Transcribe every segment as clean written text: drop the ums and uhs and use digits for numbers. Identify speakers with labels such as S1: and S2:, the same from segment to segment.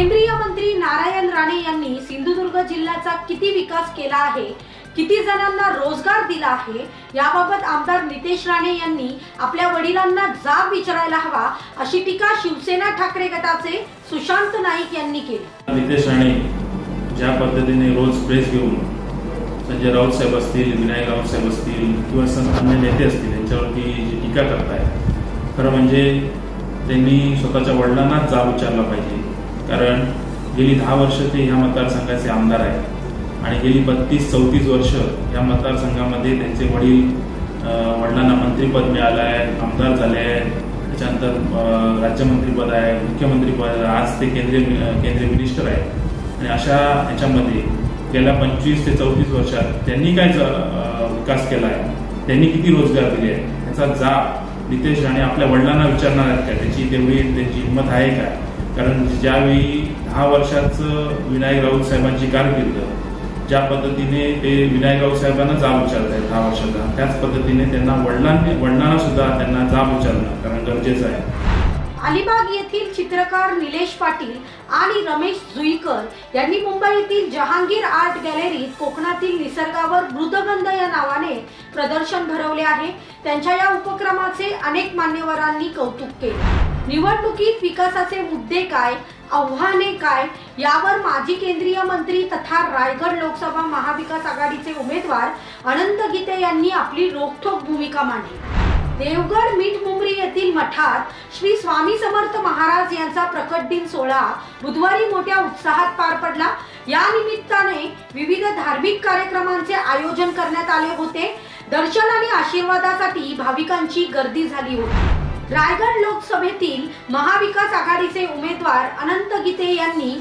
S1: केंद्रीय मंत्री नारायण राणे यांनी सिंधुदुर्ग जिल्ह्याचा किती विकास केला आहे, किती जणांना रोजगार दिला आहे याबाबत आमदार नितेश राणे यांनी आपल्या वडिलांना जाब विचारायला हवा, अशी टीका शिवसेना ठाकरे गटाचे सुशांत नाईक यांनी केली।
S2: नितेश राणे ज्या पद्धतीने रोज प्रेस घेऊन संजय राऊत साहेब असतील, विनायक राऊत साहेब असतील किंवा अन्य नेते असतील यांच्यावरती जी टीका करतायत, खरं म्हणजे त्यांनी स्वतःच्या वडिलांना जाब विचारला पाहिजे। कारण गेली 10 वर्ष ते ह्या मतदारसंघाचे आमदार आहेत आणि गेली 32-34 वर्ष या मतदारसंघामध्ये त्यांचे वडिलांना मंत्रीपद मिळालं आहे, आमदार झाले आहेत, त्याच्यानंतर राज्यमंत्रीपद आहे, मुख्यमंत्रीपद आहे, आज ते केंद्रीय मिनिस्टर आहेत। आणि अशा ह्याच्यामध्ये गेल्या 25 ते 34 वर्षात त्यांनी काय विकास केला आहे, त्यांनी किती रोजगार दिले आहे याचा जाब नितेश राणे आपल्या वडिलांना विचारणार आहेत का? त्याची हिंमत आहे का? कारण ज्यावेळी 10 वर्षाचं विनायक राऊत साहेबांची कारकीर्द ज्या पद्धतीने ते विनायक राऊत साहेबांना जाब विचारत आहेत 10 वर्षाचा, त्याच पद्धतीने त्यांना वडिलांना सुद्धा त्यांना जाब विचारणं कारण गरजेचं आहे।
S1: अलिबाग येथील चित्रकार निलेश पाटील आणि रमेश जुईकर यांनी मुंबईतील जहांगीर आर्ट गॅलरीत कोकणातील निसर्गावर मृदगंध या नावाने प्रदर्शन भरवले आहे। त्यांच्या या उपक्रमाचे अनेक मान्यवरांनी कौतुक केले। निवडणुकीत विकासाचे मुद्दे काय, आव्हाने काय यावर माजी केंद्रीय मंत्री तथा रायगड लोकसभा महाविकास आघाडीचे उमेदवार अनंत गीते यांनी आपली रोखठोक भूमिका मांडली। देवगड मीठमुंबरी येथील मठात श्री स्वामी समर्थ महाराज यांचा प्रकट दिन सोहळा बुधवारी मोठ्या उत्साहात पार पडला। या निमित्ताने विविध धार्मिक कार्यक्रमांचे आयोजन करण्यात आले होते। दर्शन आणि आशीर्वादासाठी भाविकांची गर्दी झाली होती। रायगड लोकसभेतील महाविकास आघाडीचे उमेदवार अनंत गीते यांनी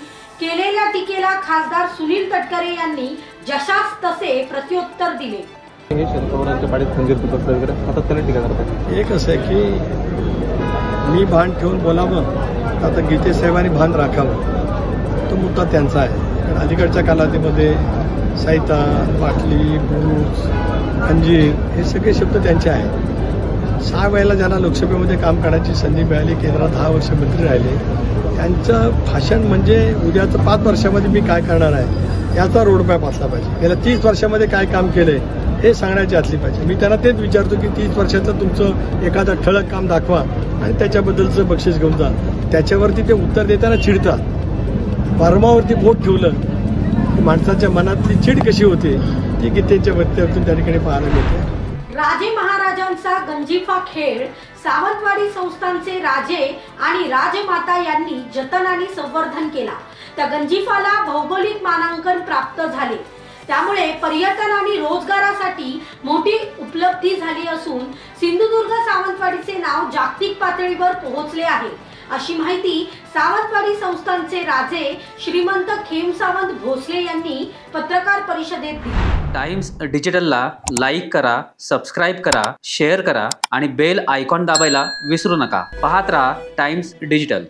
S1: केलेल्या टीकेला खासदार सुनील तटकरे यांनी जशास तसे प्रत्युत्तर दिले।
S3: एक असं आहे की मी भान ठेवून बोलावं, आता गीते साहेबांनी भान राखावं, तो मुद्दा त्यांचा आहे। कारण अलीकडच्या कालावधीमध्ये साहिता, बाटली, बूच, खंजीर हे सगळे शब्द त्यांचे आहेत। 6 वेळेला ज्यांना लोकसभेमध्ये काम करण्याची संधी मिळाली, केंद्रात 10 वर्ष मंत्री राहिले, त्यांचं भाषण म्हणजे उद्याचं 5 वर्षामध्ये मी काय करणार आहे याचा रोडमॅप असला पाहिजे। गेल्या 30 वर्षामध्ये काय काम केलंय हे सांगण्याची असली पाहिजे। मी त्यांना तेच विचारतो की 30 वर्षाचं तुमचं एखादं ठळक काम दाखवा आणि त्याच्याबद्दलचं बक्षीस घेऊन जा। त्याच्यावरती ते उत्तर देताना चिडतात। वर्मावरती बोट ठेवलं की माणसाच्या मनातली चिड कशी होते ती गीतेच्या वक्तव्यातून त्या ठिकाणी पाहायला मिळते।
S1: राजे महाराजांचा गंजिफा खेळ सावंतवाडी संस्थानचे राजे आणि राजमाता यांनी जतन आणि संवर्धन केला। त्या गंजिफाला भौगोलिक मानांकन प्राप्त झाले, त्यामुळे पर्यटन आणि रोजगारासाठी मोठी उपलब्धी झाली असून सिंधुदुर्ग सावंतवाडीचे नाव जागतिक पातळीवर पोहोचले आहे, अशी माहिती सावंतवाडी संस्थानचे राजे श्रीमंत खेमसावंत भोसले यांनी पत्रकार परिषदेत दिली।
S4: टाइम्स डिजिटलला लाईक करा, सबस्क्राइब करा, शेअर करा आणि बेल आयकॉन दाबायला विसरू नका। पाहत रहा टाइम्स डिजिटल।